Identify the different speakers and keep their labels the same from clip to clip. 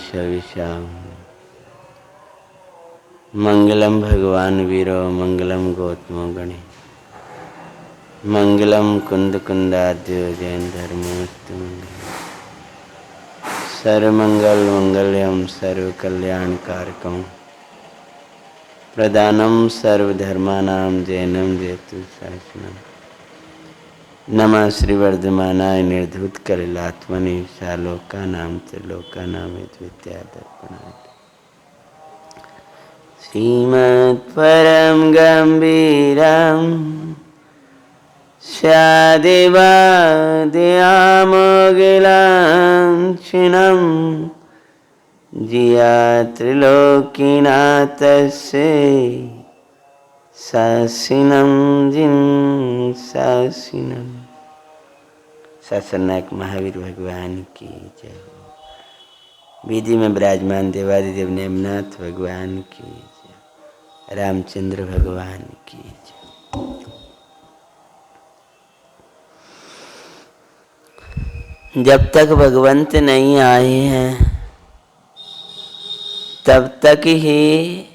Speaker 1: शविशाम मंगलम भगवान वीरो मंगलम गौतमो गणे मंगलम कुंद कुंदाद्यो जैन धर्मोस्तु सर्वमंगल मंगल्यम सर्व कल्याण कारकम प्रदानम सर्वधर्मानां जैनम जयतु शासनम नमः श्री वर्धमानाय निर्धूत कलिलात्मनि शालोकानां च लोकानां विद्यादर्पणाय श्रीमत् परम गंभीरम स्यादिवाद्यामोगिलांछिनं जिया त्रिलोकीनाथस्य शासिनं जिन शासिनं। शासननायक महावीर भगवान की जय। विधि में विराजमान देवादिदेव नेमनाथ भगवान की जय। रामचंद्र भगवान की जय। जब तक भगवंत नहीं आए हैं तब तक ही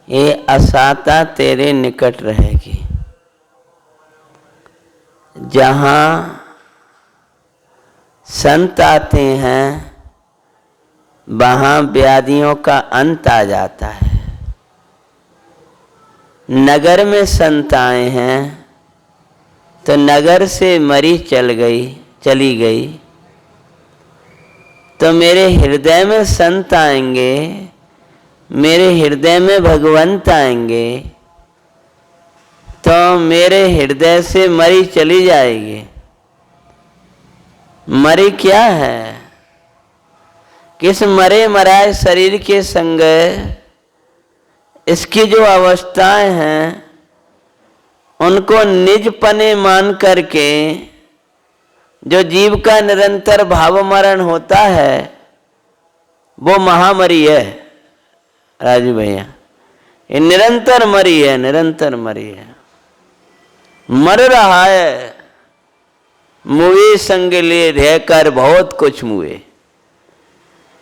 Speaker 1: ये असाता तेरे निकट रहेगी। जहाँ संत आते हैं वहाँ व्याधियों का अंत आ जाता है। नगर में संत आए हैं तो नगर से मरी चली गई तो मेरे हृदय में संत आएंगे, मेरे हृदय में भगवंत आएंगे तो मेरे हृदय से मरी चली जाएगी। मरी क्या है? किस मरे मराए शरीर के संग इसकी जो अवस्थाएं हैं उनको निज पने मान करके जो जीव का निरंतर भाव मरण होता है वो महामरी है। राजू भैया, ये निरंतर मरी है, निरंतर मरी है, मर रहा है। मुए संग ले रहकर बहुत कुछ मुए,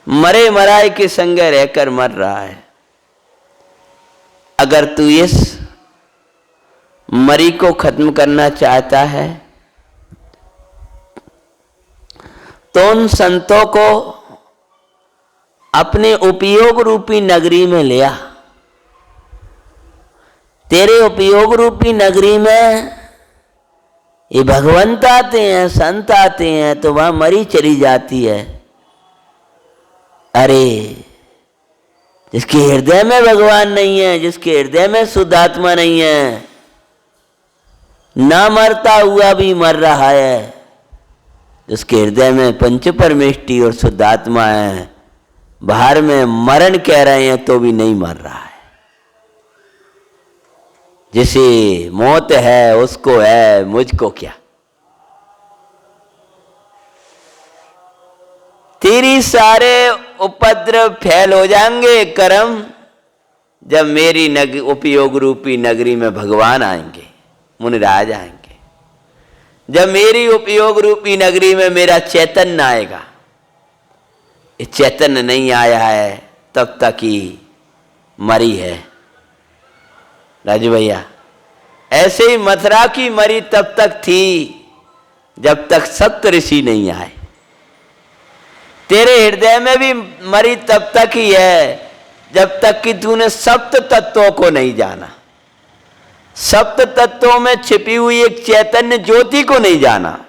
Speaker 1: मरे मराए के संग रहकर मर रहा है। अगर तू इस मरी को खत्म करना चाहता है तो उन संतों को अपने उपयोग रूपी नगरी में ले आ। तेरे उपयोग रूपी नगरी में ये भगवंत आते हैं, संत आते हैं तो वहां मरी चली जाती है। अरे जिसके हृदय में भगवान नहीं है, जिसके हृदय में शुद्ध आत्मा नहीं है, ना मरता हुआ भी मर रहा है। जिसके हृदय में पंच परमेष्टि और शुद्ध आत्मा है, बाहर में मरण कह रहे हैं तो भी नहीं मर रहा है। जिसे मौत है उसको है, मुझको क्या। तेरी सारे उपद्रव फैल हो जाएंगे कर्म जब मेरी उपयोग रूपी नगरी में भगवान आएंगे, मुनिराज आएंगे। जब मेरी उपयोग रूपी नगरी में मेरा चैतन्य आएगा। ये चैतन्य नहीं आया है तब तक ही मरी है। राजू भैया, ऐसे ही मथुरा की मरी तब तक थी जब तक सप्त ऋषि नहीं आए। तेरे हृदय में भी मरी तब तक ही है जब तक कि तूने सप्त तत्वों को नहीं जाना, सप्त तत्वों में छिपी हुई एक चैतन्य ज्योति को नहीं जाना।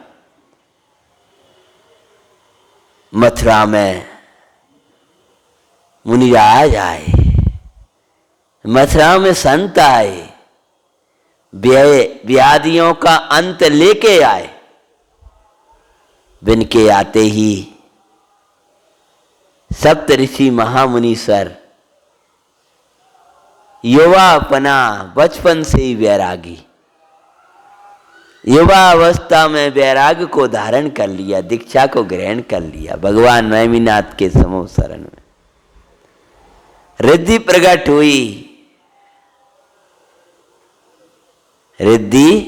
Speaker 1: मथुरा में मुनिराज आए, मथुरा में संत आए, व्याधियों का अंत लेके आए। बिन के आते ही सप्त ऋषि महामुनीश्वर युवा अपना बचपन से ही वैरागी, युवा अवस्था में वैराग को धारण कर लिया, दीक्षा को ग्रहण कर लिया। भगवान नेमिनाथ के समूह शरण में रिद्धि प्रकट हुई। रिद्धि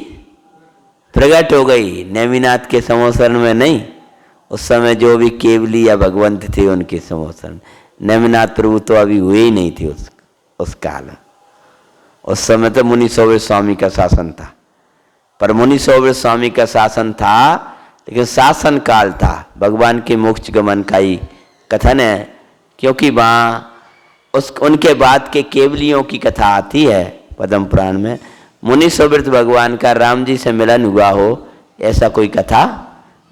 Speaker 1: प्रकट हो गई, नेमिनाथ के समोसरण में नहीं, उस समय जो भी केवली या भगवंत थे उनके समोसन, नेमिनाथ प्रभु तो अभी हुए ही नहीं थे उस काल। उस समय तो मुनि सोबत स्वामी का शासन था, पर मुनि सोबत स्वामी का शासन था लेकिन शासन काल था, भगवान के मोक्ष गमन का ही कथन है, क्योंकि वहाँ उनके बाद के केवलियों की कथा आती है पद्म पुराण में। मुनि सुवृत भगवान का राम जी से मिलन हुआ हो ऐसा कोई कथा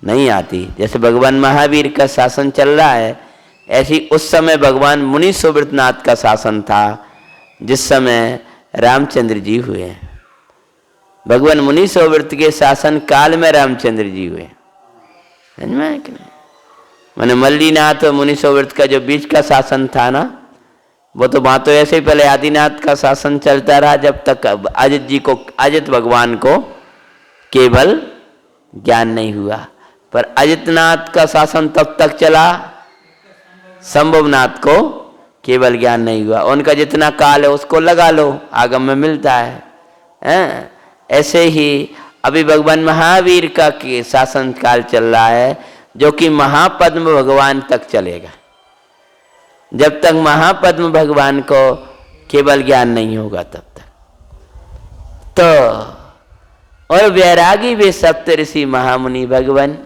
Speaker 1: नहीं आती। जैसे भगवान महावीर का शासन चल रहा है, ऐसी उस समय भगवान मुनि सुवृत नाथ का शासन था जिस समय रामचंद्र जी हुए। भगवान मुनि सुवृत के शासन काल में रामचंद्र जी हुए, समझ में है कि नहीं? मैंने मल्लीनाथ और मुनि सुवृत का जो बीच का शासन था ना, वो तो वहां तो ऐसे ही पहले आदिनाथ का शासन चलता रहा जब तक अजित भगवान को केवल ज्ञान नहीं हुआ। पर अजितनाथ का शासन तब तक चला संभवनाथ को केवल ज्ञान नहीं हुआ। उनका जितना काल है उसको लगा लो, आगम में मिलता है। ऐसे ही अभी भगवान महावीर का शासन काल चल रहा है जो कि महापद्म भगवान तक चलेगा, जब तक महापद्म भगवान को केवल ज्ञान नहीं होगा तब तक। तो और वैरागी वे सप्तऋषि महामुनि भगवान,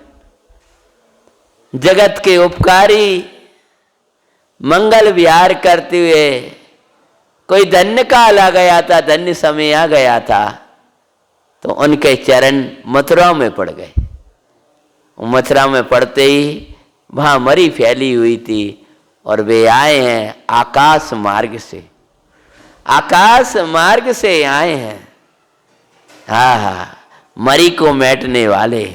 Speaker 1: जगत के उपकारी, मंगल विहार करते हुए कोई धन्य काल आ गया था, धन्य समय आ गया था, तो उनके चरण मथुरा में पड़ गए। मथुरा में पड़ते ही वहां मरी फैली हुई थी और वे आए हैं आकाश मार्ग से, आकाश मार्ग से आए हैं। मरी को मेटने वाले,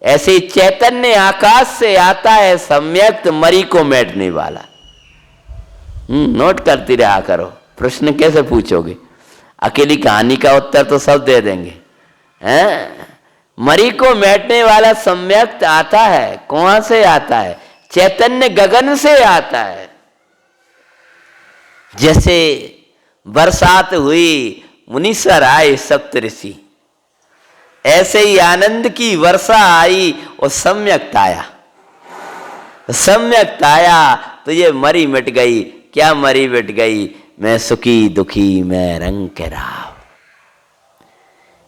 Speaker 1: ऐसे चैतन्य आकाश से आता है सम्यक्त मरी को मेटने वाला। नोट करती रहा करो, प्रश्न कैसे पूछोगे, अकेली कहानी का उत्तर तो सब दे देंगे। मरी को मेटने वाला सम्यक्त आता है। कहां से आता है? चैतन्य गगन से आता है। जैसे बरसात हुई, मुनीश्वर आए सप्तऋषि, ऐसे ही आनंद की वर्षा आई और सम्यक्त आया। सम्यक्त आया तो ये मरी मिट गई। क्या मरी मिट गई? मैं सुखी दुखी मैं रंग के राव।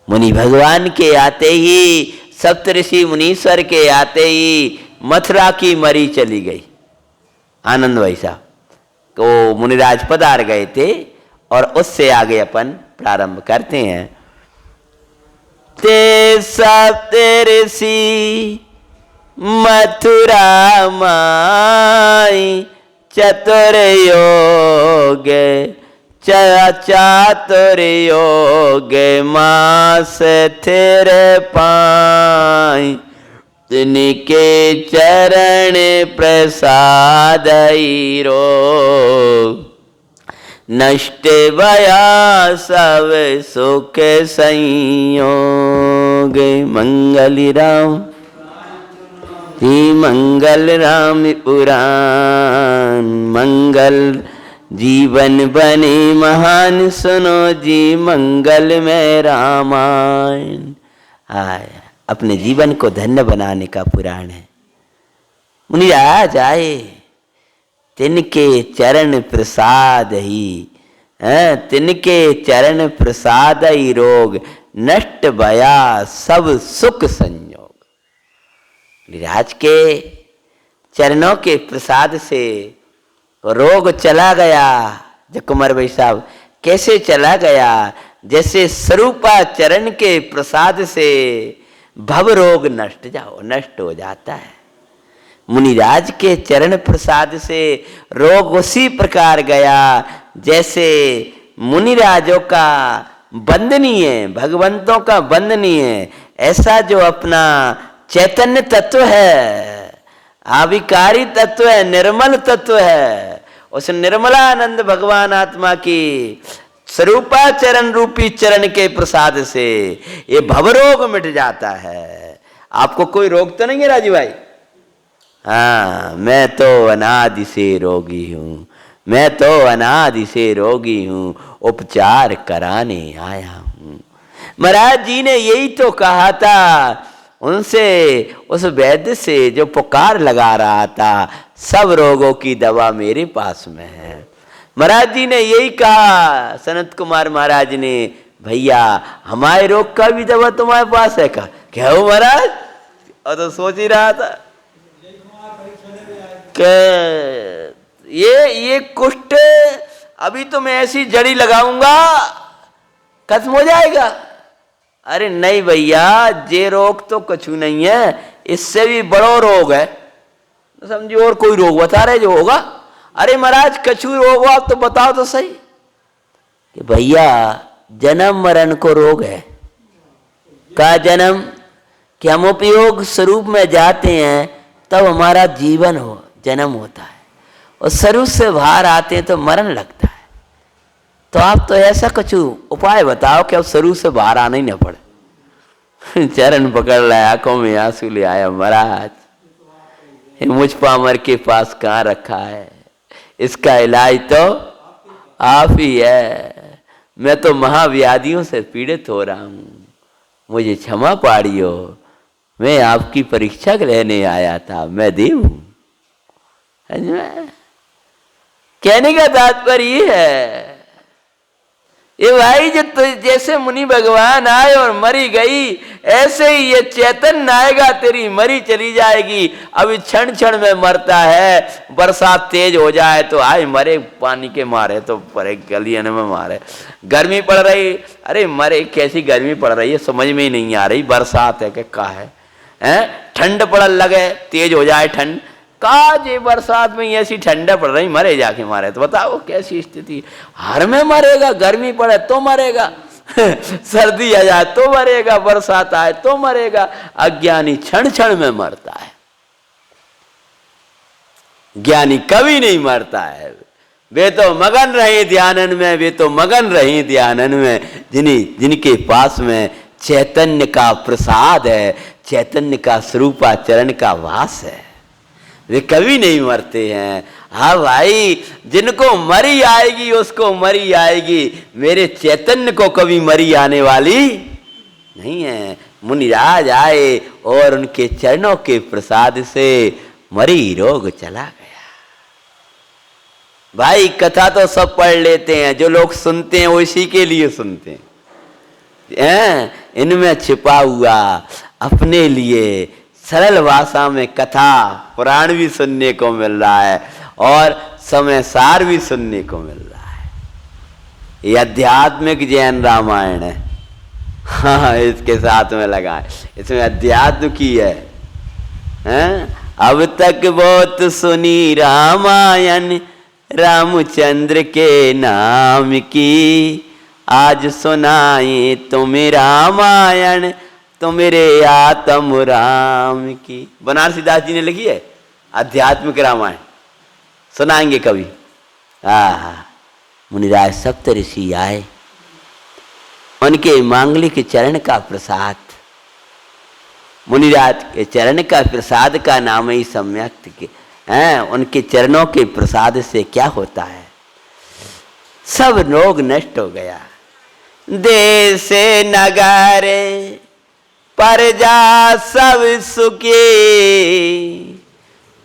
Speaker 1: मुनि भगवान के आते ही, सप्तऋषि मुनीश्वर के आते ही मथुरा की मरी चली गई। आनंद भाई साहब तो मुनिराज पधार गए थे और उससे आगे अपन प्रारंभ करते हैं। ते सप्तऋषि मथुरा माई, चतुर योग चातुर योग मास थिर पाई, तिनके चरण प्रसाद रो, नष्ट भया सब सुख संयोग। मंगल राम जी मंगल राम पुराण, मंगल जीवन बने महान, सुनो जी मंगल में रामायण। अपने जीवन को धन्य बनाने का पुराण है। मुनिराज आए, तिनके चरण प्रसाद ही, तिनके चरण प्रसाद ही रोग, नष्ट भया सब सुख संयोग। मुनिराज के चरणों के प्रसाद से रोग चला गया। जो कुमार भाई साहब कैसे चला गया? जैसे स्वरूपा चरण के प्रसाद से भव रोग नष्ट हो जाता है। मुनिराज के चरण प्रसाद से रोग उसी प्रकार गया जैसे मुनिराजों का वंदनीय, भगवंतों का वंदनीय ऐसा जो अपना चैतन्य तत्व है, आविकारी तत्व है, निर्मल तत्व है, उस निर्मलानंद भगवान आत्मा की स्वरूपा चरण रूपी चरण के प्रसाद से ये भवरोग मिट जाता है। आपको कोई रोग तो नहीं है राजू भाई? मैं तो अनादि से रोगी हूं, मैं तो अनादि से रोगी हूं, उपचार कराने आया हूं। महाराज जी ने यही तो कहा था, उनसे, उस वैद्य से जो पुकार लगा रहा था, सब रोगों की दवा मेरे पास में है। महाराज जी ने यही कहा, सनत कुमार महाराज ने, भैया हमारे रोग का भी दवा तुम्हारे पास है का? क्या हो महाराज? और तो सोच ही रहा था कि ये कुष्ठ अभी तो मैं ऐसी जड़ी लगाऊंगा खत्म हो जाएगा। अरे नहीं भैया, ये रोग तो कुछ नहीं है, इससे भी बड़ो रोग है। तो समझिए और कोई रोग बता रहे जो होगा। अरे महाराज कछु रोग हो आप तो बताओ तो सही। कि भैया जन्म मरण को रोग है। का जन्म? कि हम उपयोग स्वरूप में जाते हैं तब हमारा जीवन हो जन्म होता है, और स्वरूप से बाहर आते हैं तो मरण लगता है। तो आप तो ऐसा कुछ उपाय बताओ कि अब स्वरूप से बाहर आना ही न पड़े। चरण पकड़ लाया, आंखों में आंसू ले आया, महाराज मुझ पामर के पास कहाँ रखा है, इसका इलाज तो आप ही है। मैं तो महाव्याधियों से पीड़ित हो रहा हूं, मुझे क्षमा पाड़ियो, मैं आपकी परीक्षा लेने आया था, मैं देव हूं। कहने का तात्पर्य ये है, ये भाई जो जैसे मुनि भगवान आए और मरी गई, ऐसे ही ये चैतन्य आएगा, तेरी मरी चली जाएगी। अभी क्षण क्षण में मरता है, बरसात तेज हो जाए तो आए मरे, पानी के मारे तो परे गलियन में मारे, गर्मी पड़ रही, अरे मरे, कैसी गर्मी पड़ रही है समझ में ही नहीं आ रही, बरसात है क्या है, ठंड पड़ लगे, तेज हो जाए ठंड, काज ये बरसात में ऐसी ठंडा पड़ रही, मरे जाके मारे। तो बताओ कैसी स्थिति, हर में मरेगा, गर्मी पड़े तो मरेगा, सर्दी आ जाए तो मरेगा, बरसात आए तो मरेगा। अज्ञानी क्षण क्षण में मरता है, ज्ञानी कभी नहीं मरता है। वे तो मगन रहे ध्यानन में, वे तो मगन रहे ध्यानन में, जिनके पास में चैतन्य का प्रसाद है, चैतन्य का स्वरूपाचरण का वास है, वे कभी नहीं मरते हैं। हाँ भाई, जिनको मरी आएगी उसको मरी आएगी, मेरे चैतन्य को कभी मरी आने वाली नहीं है। मुनिराज आए और उनके चरणों के प्रसाद से मरी रोग चला गया। भाई कथा तो सब पढ़ लेते हैं, जो लोग सुनते हैं वो इसी के लिए सुनते हैं। इनमें छिपा हुआ अपने लिए सरल भाषा में कथा पुराण भी सुनने को मिल रहा है और समय सार भी सुनने को मिल रहा है। ये आध्यात्मिक जैन रामायण है। हाँ, इसके साथ में लगा है, इसमें अध्यात्म की है। अब तक बहुत सुनी रामायण रामचंद्र के नाम की, आज सुनाए तुम्हें रामायण तो मेरे आत्म राम की। बनारसी दास जी ने लिखी है आध्यात्मिक रामायण, सुनाएंगे कभी। मुनिराज सप्तऋषि आए, उनके मांगलिक चरण का प्रसाद, मुनिराज के चरण का प्रसाद का नाम ही सम्यक के उनके चरणों के प्रसाद से क्या होता है, सब रोग नष्ट हो गया। देश नगारे प्रजा सब सुखी,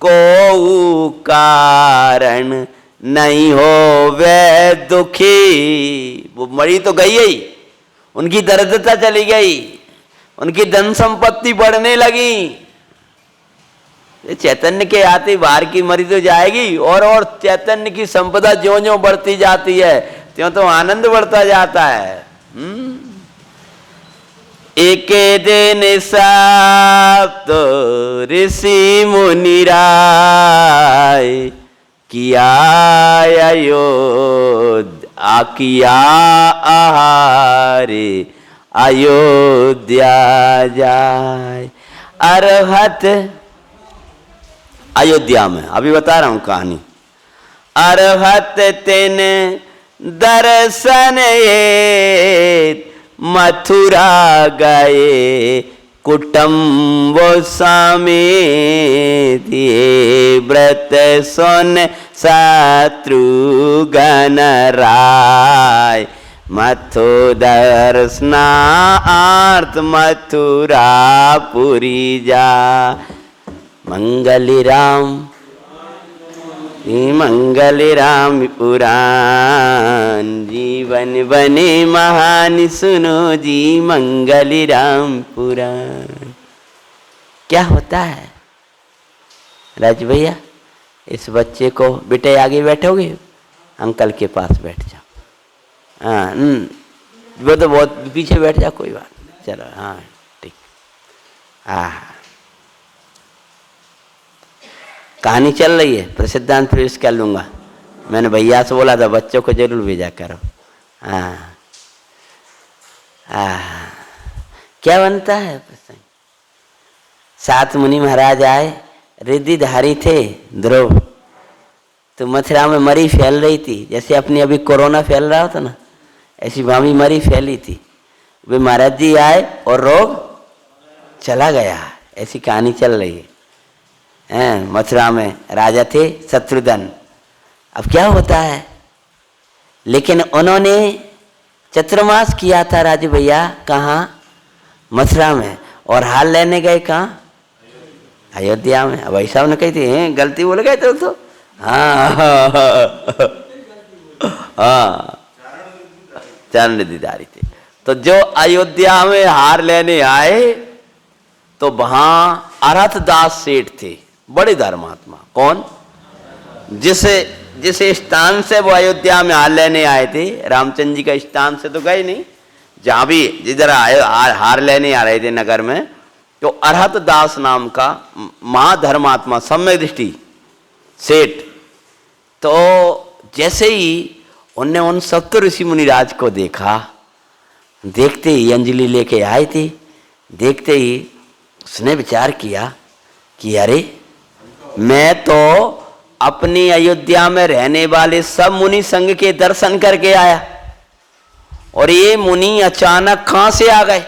Speaker 1: को कारण नहीं हो वे दुखी। वो मरी तो गई ही, उनकी दरिद्रता चली गई, उनकी धन संपत्ति बढ़ने लगी। चैतन्य के आते बाहर की मरी तो जाएगी, और चैतन्य की संपदा ज्यों ज्यों बढ़ती जाती है त्यों तो आनंद बढ़ता जाता है। एक दिन साप्त ऋषि मुनि राय किया किया आहारे अयोध्या जाय। अरहत अयोध्या में, अभी बता रहा हूं कहानी। अरहत तिन दर्शन ये मथुरा गए, कुटुंब समेत व्रत सुन शत्रुघ्न राय। मथु दर्शनार्थ मथुरापुरी जा। मंगल राम मंगल राम पुराण, जीवन बने महान सुनो जी मंगल राम पुराण। क्या होता है राज भैया, इस बच्चे को बेटे आगे बैठोगे, अंकल के पास बैठ जाओ। हाँ वो तो बहुत पीछे बैठ जा, कोई बात नहीं, चलो हाँ ठीक। कहानी चल रही है, प्रसिद्धांत प्रवेश कर लूँगा। मैंने भैया से बोला था बच्चों को जरूर भेजा करो। क्या बनता है प्रसंग। 7 मुनि महाराज आए, रिद्धिधारी थे ध्रुव, तो मथुरा में मरी फैल रही थी, जैसे अपनी अभी कोरोना फैल रहा था ना, ऐसी भावी मरी फैली थी। वे महाराज जी आए और रोग चला गया, ऐसी कहानी चल रही है। मथुरा में राजा थे शत्रुघ्न। अब क्या होता है, लेकिन उन्होंने चतुर्मास किया था राजू भैया, कहाँ, मथुरा में, और हाल लेने गए कहाँ, अयोध्या में। अब भाई साहब ने कही थी गलती बोल गए तो हाँ चरण दीदारी थे। तो जो अयोध्या में हार लेने आए तो वहां अरहत दास सेठ थे, बड़े धर्मात्मा। कौन, जिस स्थान से वो अयोध्या में हार लेने आए थे, रामचंद्र जी का स्थान से तो गए नहीं, जहां भी जिधर हार लेने आ रहे थे नगर में, तो अरहत दास नाम का महाधर्मात्मा सम्यक दृष्टि सेठ। तो जैसे ही उनने उन सप्त ऋषि मुनिराज को देखा, देखते ही अंजलि लेके आए थे, देखते ही उसने विचार किया कि अरे मैं तो अपनी अयोध्या में रहने वाले सब मुनि संघ के दर्शन करके आया, और ये मुनि अचानक कहां से आ गए,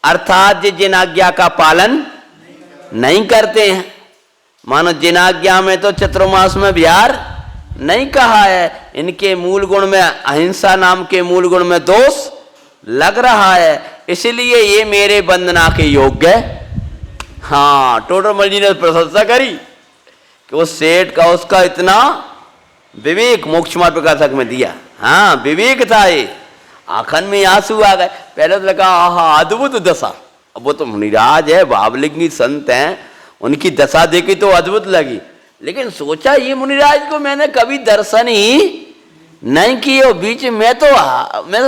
Speaker 1: अर्थात जिन आज्ञा का पालन नहीं करते हैं। मानो जिन आज्ञा में तो चतुर्मास में विहार नहीं कहा है, इनके मूल गुण में, अहिंसा नाम के मूल गुण में दोष लग रहा है, इसलिए ये मेरे वंदना के योग्य। हाँ, टोडरमल जी ने प्रशंसा करी कि वो सेठ का उसका इतना विवेक, मोक्ष मार्ग प्रकाशक में दिया। हाँ विवेक था, ये आंखन में आंसू आ गए। पहले तो लगा आहा अद्भुत दशा, अब वो तो मुनिराज है, भावलिंगी संत हैं, उनकी दशा देखी तो अद्भुत लगी, लेकिन सोचा ये मुनिराज को मैंने कभी दर्शन ही नहीं किए, बीच में मैं तो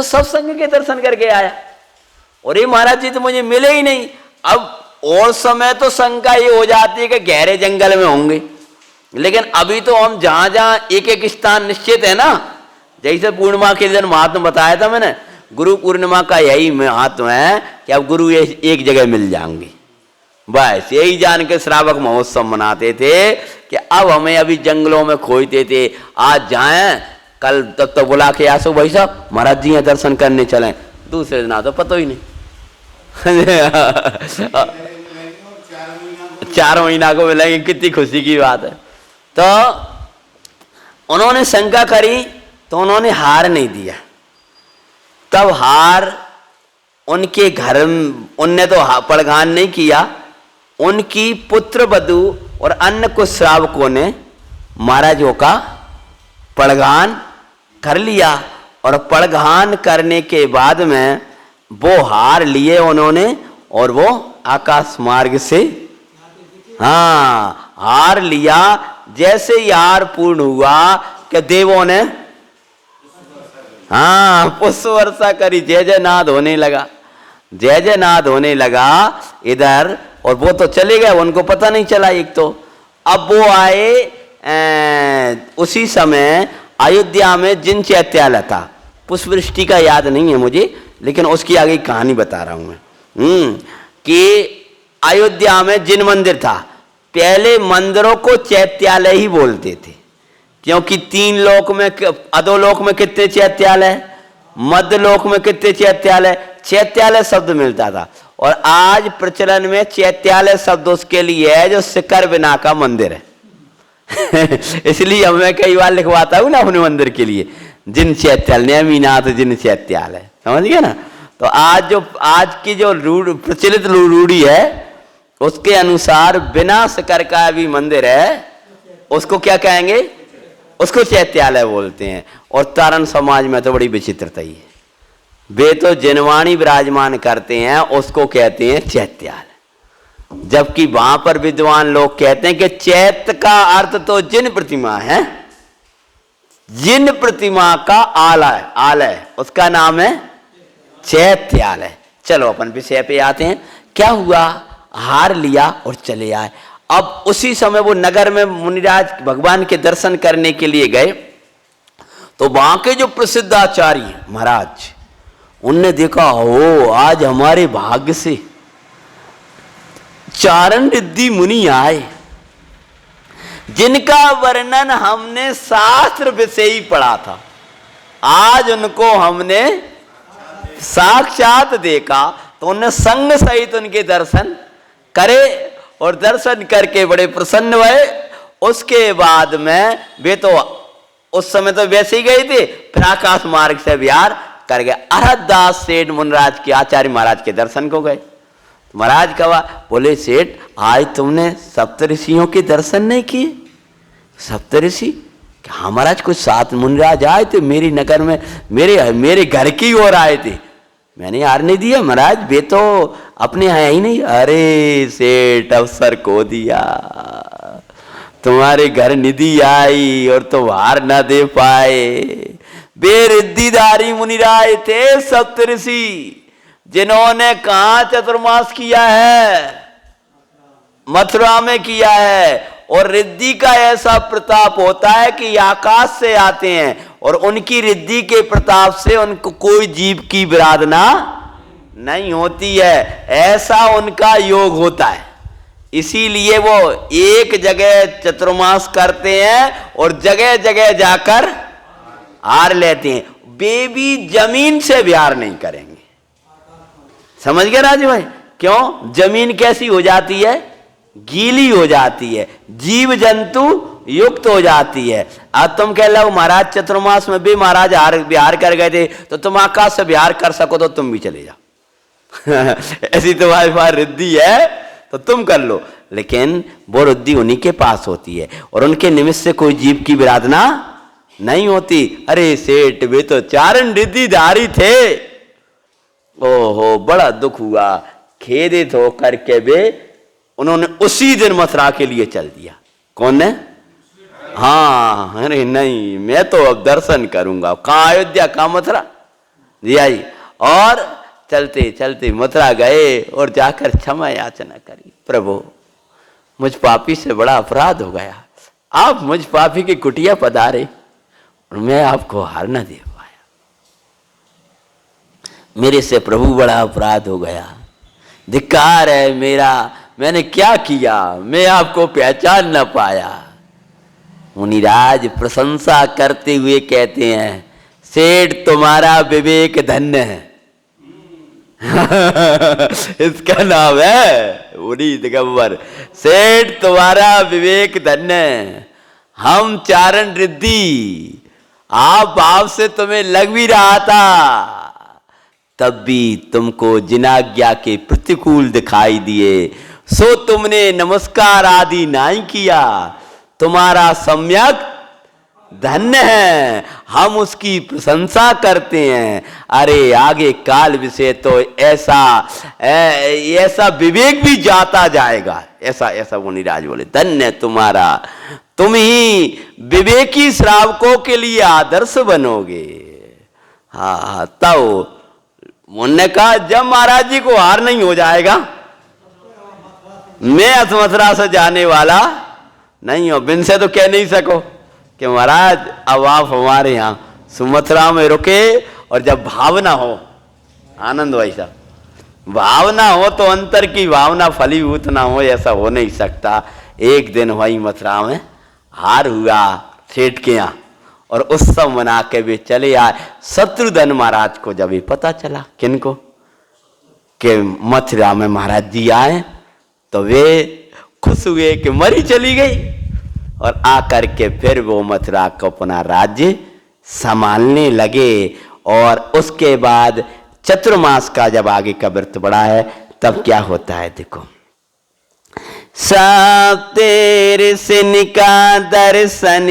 Speaker 1: सब संग के दर्शन करके आया, और ये महाराज जी तो मुझे मिले ही नहीं। अब और समय तो शंका ये हो जाती है कि गहरे जंगल में होंगे, लेकिन अभी तो हम जहां जहां एक एक स्थान निश्चित है ना, जैसे पूर्णिमा के दिन महात्मा बताया था मैंने, गुरु पूर्णिमा का यही महात्मा है कि अब गुरु एक जगह मिल जाएंगे। बस यही जान के श्रावक महोत्सव मनाते थे कि अब हमें अभी जंगलों में खोजते थे, आज जाएं, कल तब तो बुला के आसो भाई साहब महाराज जी दर्शन करने चलें, दूसरे दिन तो पता ही नहीं 4 महीना को मिलेंगे, कितनी खुशी की बात है। तो उन्होंने शंका करी, तो उन्होंने हार नहीं दिया। तब हार उनके घर, उनने तो पड़गान नहीं किया, उनकी पुत्र वधू और अन्य कुछ श्रावकों ने महाराजों का पड़गान कर लिया, और पड़गान करने के बाद में वो हार लिए उन्होंने, और वो आकाश मार्ग से हाँ हार लिया। जैसे ही हार पूर्ण हुआ कि देवों ने हाँ पुष्प वर्षा करी, जय जय नाद होने लगा, जय जय नाद होने लगा इधर, और वो तो चले गए, उनको पता नहीं चला एक तो। अब वो आए उसी समय अयोध्या में जिन चैत्यालय था, पुष्पवृष्टि का याद नहीं है मुझे, लेकिन उसकी आगे कहानी बता रहा हूं मैं, कि अयोध्या में जिन मंदिर था, पहले मंदिरों को चैत्यालय ही बोलते थे, क्योंकि 3 लोक में, अधोलोक में कितने चैत्यालय, मध्य लोक में कितने चैत्यालय, चैत्यालय शब्द मिलता था। और आज प्रचलन में चैत्यालय शब्द उसके लिए है जो शिखर बिना का मंदिर है इसलिए मैं कई बार लिखवाता हूं ना अपने मंदिर के लिए, जिन चैत्याल, नेमिनाथ जिन चैत्याल है, समझ गए ना। तो आज की जो प्रचलित रूढ़ी है उसके अनुसार बिना शिखर का भी मंदिर है, उसको क्या कहेंगे, उसको चैत्यालय बोलते हैं। और तारण समाज में तो बड़ी विचित्रता ही है, वे तो जिनवाणी विराजमान करते हैं उसको कहते हैं चैत्यालय, जबकि वहां पर विद्वान लोग कहते हैं कि चैत्य का अर्थ तो जिन प्रतिमा है, जिन प्रतिमा का आलय उसका नाम है चैत्यालय। चलो अपन विषय पे आते हैं। क्या हुआ, हार लिया और चले आए। अब उसी समय वो नगर में मुनिराज भगवान के दर्शन करने के लिए गए, तो वहां के जो प्रसिद्ध आचार्य महाराज, उनने देखा हो आज हमारे भाग्य से चारण रिद्धि मुनि आए, जिनका वर्णन हमने शास्त्र विषय ही पढ़ा था, आज उनको हमने साक्षात देखा। तो उन्हें संग सहित उनके दर्शन करे और दर्शन करके बड़े प्रसन्न हुए। उसके बाद में वे तो उस समय तो वैसे ही गए थे, फिर आकाश मार्ग से विहार कर गए। अरहदास सेठ मुनराज के आचार्य महाराज के दर्शन को गए। महाराज कहा, बोले सेठ आज तुमने सप्तऋषियों के दर्शन नहीं किए? सप्तऋषि? हाँ महाराज, कुछ सात मुनिराज आए थे मेरी नगर में, मेरे घर की ओर आए थे, मैंने यार नहीं दिया महाराज, वे तो अपने आया ही नहीं। अरे सेठ अवसर को दिया, तुम्हारे घर निधि आई और तो हार न दे पाए। बेरिद्धिधारी मुनिराज थे सप्तऋषि, जिन्होंने कहा चतुर्मास किया है, मथुरा में किया है। और रिद्धि का ऐसा प्रताप होता है कि आकाश से आते हैं और उनकी रिद्धि के प्रताप से उनको कोई जीव की विराधना नहीं होती है, ऐसा उनका योग होता है। इसीलिए वो एक जगह चतुर्मास करते हैं और जगह जगह जाकर हार लेते हैं। वे भी जमीन से विहार नहीं करेंगे, समझ गए राजू भाई? क्यों? जमीन कैसी हो जाती है? गीली हो जाती है, जीव जंतु युक्त हो जाती है। अब तुम कह लो महाराज चतुर्मास में भी महाराज बिहार कर गए थे, तो तुम आकाश से बिहार कर सको तो तुम भी चले जाओ ऐसी तुम्हारे पास रिद्धि है तो तुम कर लो, लेकिन वो रिद्धि उन्हीं के पास होती है और उनके निमित्त से कोई जीव की विराधना नहीं होती। अरे सेठ वे तो चारण रिद्धिधारी थे। ओहो बड़ा दुख हुआ, खेदित होकर के वे उन्होंने उसी दिन मथुरा के लिए चल दिया। कौन ने? हाँ, अरे नहीं मैं तो अब दर्शन करूंगा। कहाँ अयोध्या, कहाँ मथुरा? जी आई। और चलते चलते मथुरा गए और जाकर क्षमा याचना करी, प्रभु मुझ पापी से बड़ा अपराध हो गया, आप मुझ पापी की कुटिया पधारे और मैं आपको हार न दे पाया, मेरे से प्रभु बड़ा अपराध हो गया, धिक्कार है मेरा, मैंने क्या किया, मैं आपको पहचान न पाया। मुनिराज प्रशंसा करते हुए कहते हैं, सेठ तुम्हारा विवेक धन्य है इसका नाम है मुनि दिगंबर। सेठ तुम्हारा विवेक धन्य है, हम चारण रिद्धि आप भाव से तुम्हें लग भी रहा था, तब भी तुमको जिनाज्ञा के प्रतिकूल दिखाई दिए, सो तुमने नमस्कार आदि नहीं किया, तुम्हारा सम्यक धन्य है, हम उसकी प्रशंसा करते हैं। अरे आगे काल विषय तो ऐसा विवेक भी जाता जाएगा, ऐसा मुनिराज बोले, धन्य तुम्हारा, तुम ही विवेकी श्रावकों के लिए आदर्श बनोगे। हाँ तब उन्होंने कहा जब महाराज जी को हार नहीं हो जाएगा, मैं मथुरा से जाने वाला नहीं हूं। बिन से तो कह नहीं सको कि महाराज अब आप हमारे यहाँ सुमथुरा में रुके, और जब भावना हो, आनंद भाई साहब, भावना हो तो अंतर की भावना फलीभूत ना हो, ऐसा हो नहीं सकता। एक दिन वही मथुरा में हार हुआ सेठ के यहाँ, और उत्सव मना के वे चले आए। शत्रुघ्न महाराज को जब ये पता चला, किनको, कि मथुरा में महाराज जी आए, तो वे खुश हुए कि मरी चली गई, और आकर के फिर वो मथुरा को अपना राज्य संभालने लगे। और उसके बाद चतुर्मास का जब आगे का व्रत बढ़ा है तब क्या होता है देखो। सप्तेर सिन का दर्शन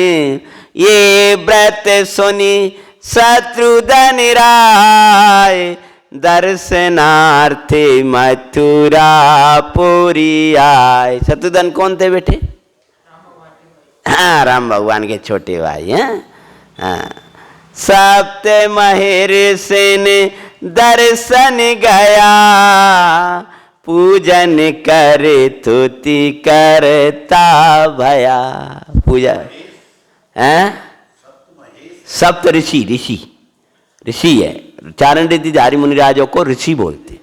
Speaker 1: ये व्रत सुनी शत्रुघ्न राय, दर्शनार्थे मथुरा पुरी आए। शत्रुघ्न कौन थे बेटे? हाँ, राम भगवान के छोटे भाई हैं। हाँ, सप्त महेर सेन दर्शन गया, पूजन करे तुति करता भया। पूजा है सप्त ऋषि, ऋषि है। चारण ऋषिधारी मुनिराजों को ऋषि बोलते।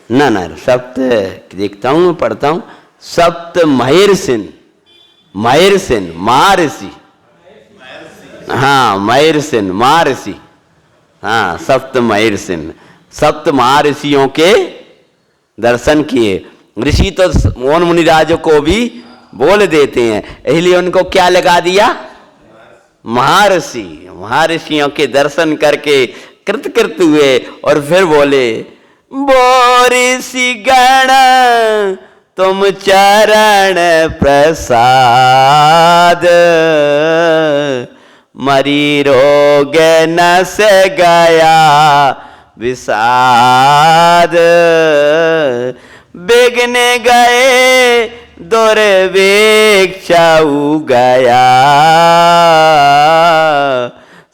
Speaker 1: ना सप्त देखता हूं मैं, पढ़ता हूं। सप्त महेर सेन, महेर सेन महर्षि, हाँ महेर सेन महर्षि, हाँ सप्त महेर सेन, सप्त महर्षियों के दर्शन किए। ऋषि तो मोहन मुनिराजों को भी बोल देते हैं, इसलिए उनको क्या लगा दिया? महर्षि। महर्षियों के दर्शन करके कृत हुए और फिर बोले, बोरिषि गण तुम चरण प्रसाद, मरी रोग नस गया विषाद, विघ्न गए दुर्भिक्षु गया,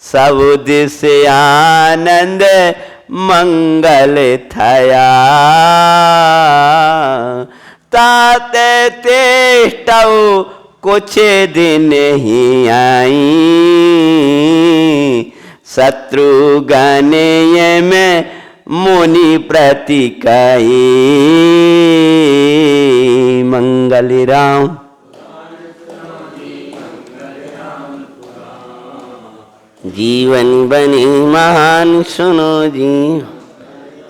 Speaker 1: सब दिश आनंद मंगल थया, ताते तेष्टौ कुछ दिन ही आई, शत्रुघ्न में मुनि प्रति कही, मंगल राम। जीवन बनी महान सुनो जी।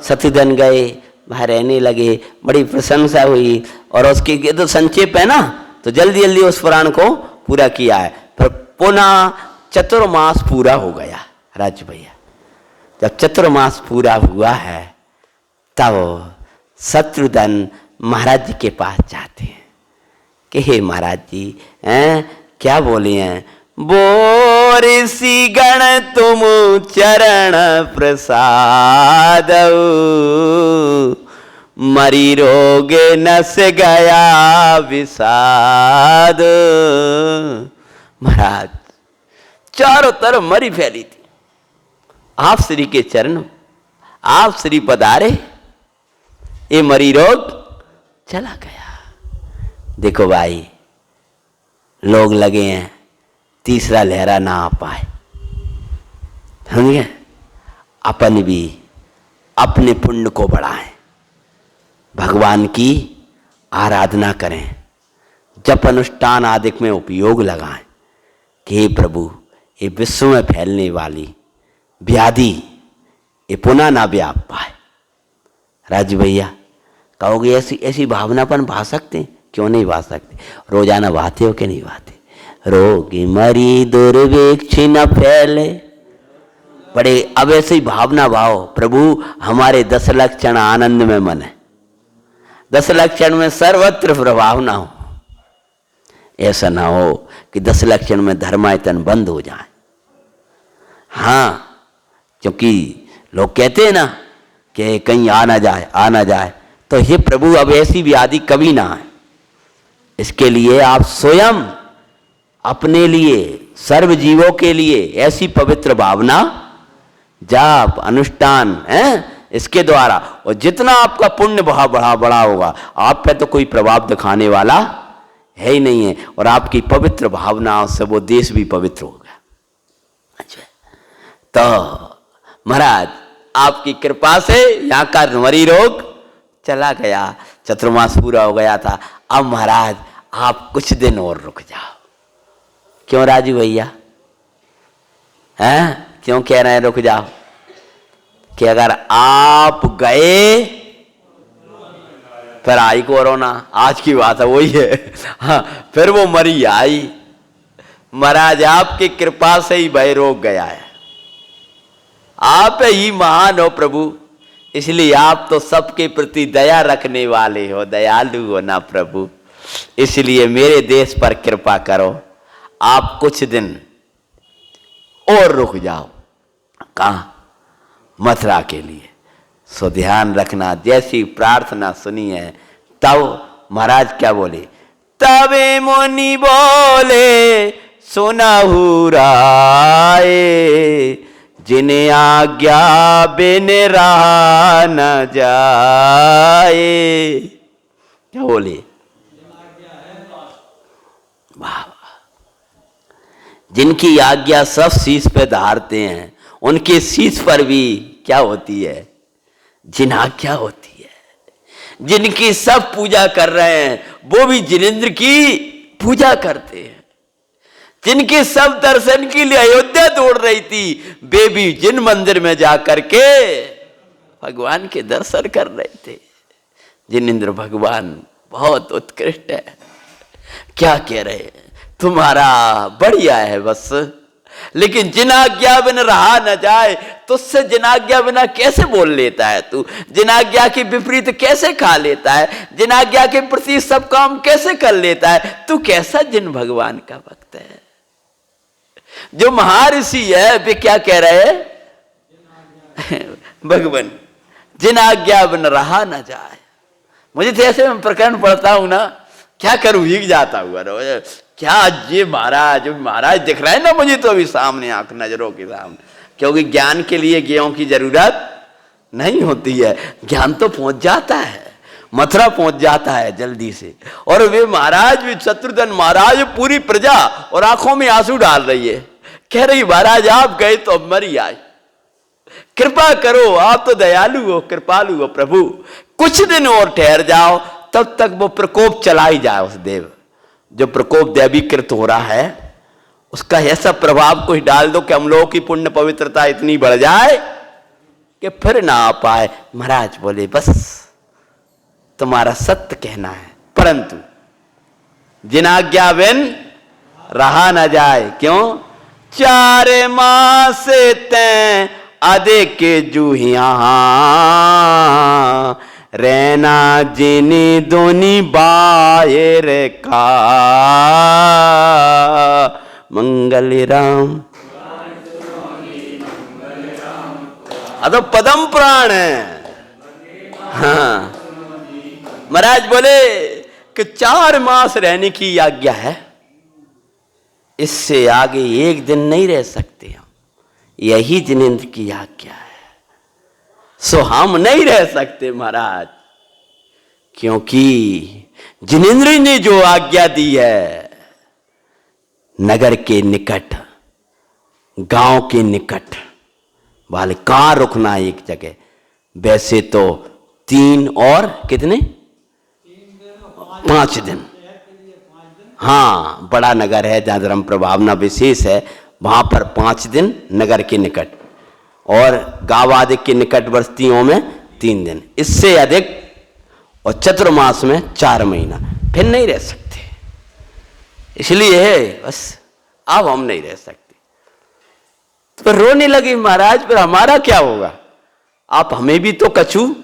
Speaker 1: शत्रुघ्न गए, वहां रहने लगे, बड़ी प्रशंसा हुई। और उसके ये तो संक्षेप है ना, तो जल्दी जल्दी उस पुराण को पूरा किया है। फिर पुनः चतुर्मास पूरा हो गया। राज भैया, जब चतुर्मास पूरा हुआ है तब शत्रुघ्न महाराज जी के पास जाते हैं कि हे महाराज जी, क्या बोले हैं? बोरिषि गण तुम चरण प्रसाद, मरी रोग नस गया विषाद। महाराज, चारों तरफ मरी फैली थी, आप श्री के चरण, आप श्री पधारे, ये मरी रोग चला गया। देखो भाई, लोग लगे हैं तीसरा लहरा ना आ पाए, समझे? अपन भी अपने पुण्य को बढ़ाएं, भगवान की आराधना करें, जप अनुष्ठान आदि में उपयोग लगाएं कि हे प्रभु, ये विश्व में फैलने वाली व्याधि ये पुनः ना व्याप पाए। राजू भैया, कहोगे ऐसी भावनापन भा सकते हैं? क्यों नहीं भा सकते? रोजाना भाते हो कि नहीं भाते? रोगी मरी दुर्भिक्ष न फैले, बड़े अब ऐसे ही भावना भाव, प्रभु हमारे 10 लक्षण आनंद में मन है, 10 लक्षण में सर्वत्र प्रभाव ना हो। ऐसा ना हो कि 10 लक्षण में धर्मायतन बंद हो जाए। हाँ, क्योंकि लोग कहते हैं ना कि कहीं आ ना जाए, तो हे प्रभु अब ऐसी व्याधि कभी ना आए। इसके लिए आप स्वयं अपने लिए, सर्व जीवों के लिए ऐसी पवित्र भावना, जाप, अनुष्ठान इसके द्वारा, और जितना आपका पुण्य भाव बड़ा होगा, आप पे तो कोई प्रभाव दिखाने वाला है ही नहीं है, और आपकी पवित्र भावनाओं से वो देश भी पवित्र होगा। अच्छा, तो महाराज आपकी कृपा से यहाँ का मरी रोग चला गया, चतुर्मास पूरा हो गया था। अब महाराज आप कुछ दिन और रुक जाओ। क्यों राजू भैया, हैं क्यों कह रहे हैं रुक जाओ? कि अगर आप गए फिर आई कोरोना, आज की बात है वही है। हाँ, फिर वो मरी आई, महाराज आपकी कृपा से ही भय रोक गया है। आप ही महान हो प्रभु, इसलिए आप तो सबके प्रति दया रखने वाले हो, दयालु हो ना प्रभु। इसलिए मेरे देश पर कृपा करो, आप कुछ दिन और रुक जाओ। कहाँ? मथुरा के लिए। सो ध्यान रखना, जैसी प्रार्थना सुनी है तब महाराज क्या बोले, तबे मुनि बोले सुनहु राय, जिन्हें आज्ञा बिन रहा न जाए। क्या बोले? वाह, जिनकी आज्ञा सब शीश पे धारते हैं उनके शीश पर भी क्या होती है? जिन आज्ञा होती है। जिनकी सब पूजा कर रहे हैं वो भी जिनेंद्र की पूजा करते हैं। जिनके सब दर्शन के लिए अयोध्या दौड़ रही थी वे भी जिन मंदिर में जाकर के भगवान के दर्शन कर रहे थे। जिनेंद्र भगवान बहुत उत्कृष्ट है। क्या कह रहे हैं? तुम्हारा बढ़िया है बस, लेकिन जिन आज्ञा बिन रहा न जाए। तुझसे जिन आज्ञा बिना कैसे बोल लेता है तू? जिन आज्ञा के विपरीत कैसे खा लेता है? जिन आज्ञा के प्रति सब काम कैसे कर लेता है? तू कैसा जिन भगवान का भक्त है? जो महर्षि है वे क्या कह रहे हैं? भगवान जिन आज्ञा बिन रहा न जाए। मुझे तो ऐसे में प्रकरण पढ़ता हूं ना, क्या करूं, भीग जाता हुआ क्या ये महाराज दिख रहा है ना मुझे तो अभी सामने, आंख नजरों के सामने। क्योंकि ज्ञान के लिए ज्ञों की जरूरत नहीं होती है, ज्ञान तो पहुंच जाता है, मथुरा पहुंच जाता है जल्दी से। और वे महाराज भी शत्रुघ्न महाराज पूरी प्रजा और आंखों में आंसू डाल रही है, कह रही महाराज आप गए तो अब मरी आए, कृपा करो, आप तो दयालु हो, कृपालु हो प्रभु, कुछ दिन और ठहर जाओ, तब तक वो प्रकोप चला ही जाए। उस देव जो प्रकोप दैवीकृत हो रहा है उसका ऐसा प्रभाव कुछ डाल दो कि हम लोगों की पुण्य पवित्रता इतनी बढ़ जाए कि फिर ना आ पाए। महाराज बोले बस तुम्हारा सत्य कहना है, परंतु जिन आज्ञा बिन रहा न जाए। क्यों? 4 मास तैं अधिक जूहिया रहना जिनी दोनी बायर का मंगल राम। अतो पदम प्राण है। हाँ, महाराज बोले कि 4 मास रहने की आज्ञा है, इससे आगे एक दिन नहीं रह सकते हम, यही जिनेंद्र की आज्ञा है। सो हम नहीं रह सकते महाराज, क्योंकि जिनेंद्र ने जो आज्ञा दी है नगर के निकट, गांव के निकट वाले, कहां रुकना है एक जगह। वैसे तो 3 और कितने 5 दिन। हाँ, बड़ा नगर है जहां धर्म प्रभावना विशेष है, वहां पर 5 दिन नगर के निकट, और गांव आदि के निकट बस्तियों में 3 दिन, इससे अधिक, और चतुर्मास में 4 महीना, फिर नहीं रह सकते। इसलिए है बस अब हम नहीं रह सकते। तो रोने लगी महाराज, फिर हमारा क्या होगा? आप हमें भी तो कछु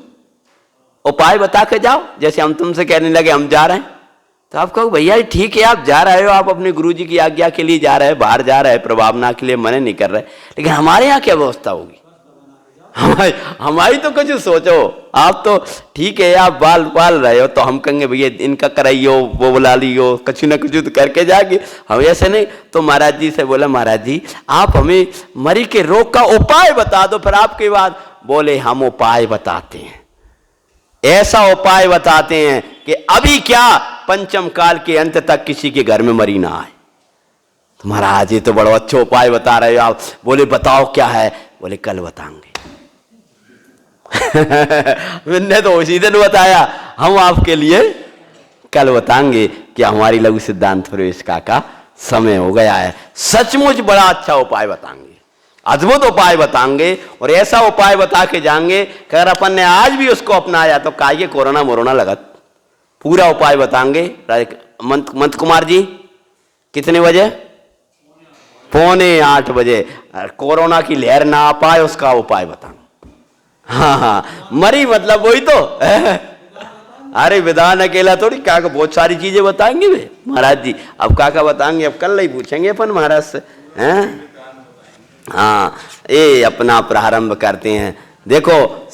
Speaker 1: उपाय बता के जाओ। जैसे हम तुमसे कहने लगे हम जा रहे हैं, तो आप कहो भैया ठीक है आप जा रहे हो, आप अपने गुरुजी की आज्ञा के लिए जा रहे हैं, बाहर जा रहे हैं, प्रभावना के लिए मना नहीं कर रहे, लेकिन हमारे यहाँ क्या व्यवस्था होगी? हमारी तो कुछ सोचो। आप तो ठीक है आप बाल पाल रहे हो, तो हम कहेंगे भैया इनका कराइयो, वो बुला लियो, कुछ ना कुछ तो करके जाके। हम ऐसे नहीं। तो महाराज जी से बोला महाराज जी आप हमें मरी के रोग का उपाय बता दो। फिर आपके बाद बोले हम उपाय बताते हैं, ऐसा उपाय बताते हैं कि अभी क्या पंचम काल के अंत तक किसी के घर में मरी ना आए। तो महाराज ये तो बड़ा अच्छा उपाय बता रहे हो आप। बोले बताओ क्या है? बोले कल बताएंगे। मैंने तो उसी दिन बताया, हम आपके लिए कल बताएंगे कि हमारी लघु सिद्धांत प्रवेश का समय हो गया है। सचमुच बड़ा अच्छा उपाय बताएंगे, अद्भुत उपाय बताएंगे, और ऐसा उपाय बता के जाएंगे कि अगर अपन ने आज भी उसको अपनाया तो काहे कोरोना मोरोना लगत। पूरा उपाय बताएंगे। मंत कुमार जी कितने बजे? 7:45 बजे कोरोना की लहर ना आ पाए उसका उपाय बताऊं। हाँ हाँ, मरी मतलब वही तो अरे विधान अकेला थोड़ी, क्या बहुत सारी चीजें बताएंगे वे महाराज जी। अब क्या बताएंगे, अब कल ही पूछेंगे अपन महाराज से हैं। हाँ, ये अपना प्रारंभ करते हैं। देखो